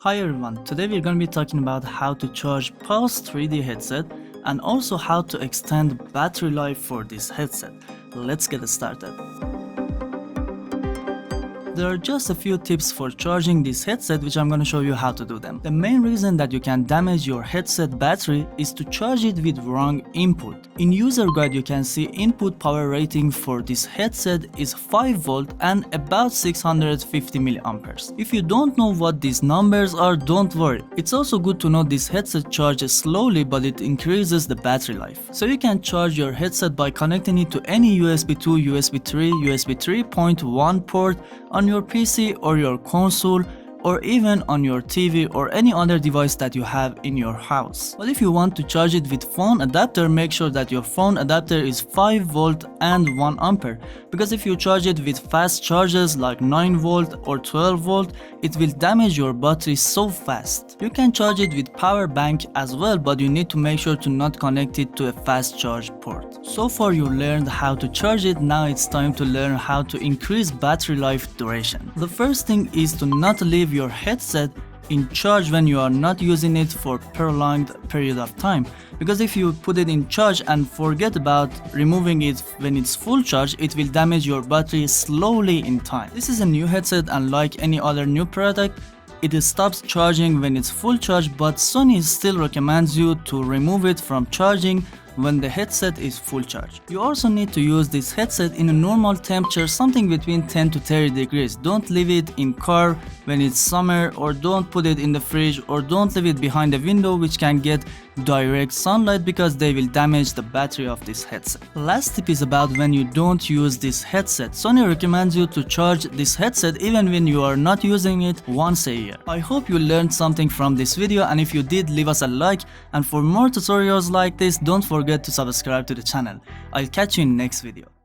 Hi everyone, today we're going to be talking about how to charge Pulse 3D headset and also how to extend battery life for this headset. Let's get started. There are just a few tips for charging this headset which I'm going to show you how to do them. The main reason that you can damage your headset battery is to charge it with wrong input. In user guide you can see input power rating for this headset is 5 volt and about 650 milliamperes. If you don't know what these numbers are, don't worry. It's also good to know this headset charges slowly but it increases the battery life. So you can charge your headset by connecting it to any USB 2, USB 3, USB 3.1 port on your PC or your console, or even on your TV or any other device that you have in your house. But if you want to charge it with phone adapter, make sure that your phone adapter is 5 volt and 1 ampere, because if you charge it with fast charges like 9 volt or 12 volt, it will damage your battery so fast. You can charge it with power bank as well, but you need to make sure to not connect it to a fast charge port. So far you learned how to charge it, now it's time to learn how to increase battery life duration. The first thing is to not leave your headset in charge when you are not using it for prolonged period of time, because if you put it in charge and forget about removing it when it's full charge, it will damage your battery slowly in time. This is a new headset and like any other new product, it stops charging when it's full charge, but Sony still recommends you to remove it from charging when the headset is full charge. You also need to use this headset in a normal temperature, something between 10 to 30 degrees. Don't leave it in car when it's summer, or don't put it in the fridge, or don't leave it behind the window which can get direct sunlight because they will damage the battery of this headset. Last tip is about when you don't use this headset. Sony recommends you to charge this headset even when you are not using it once a year. I hope you learned something from this video, and if you did, leave us a like, and for more tutorials like this, don't forget to subscribe to the channel. I'll catch you in next video.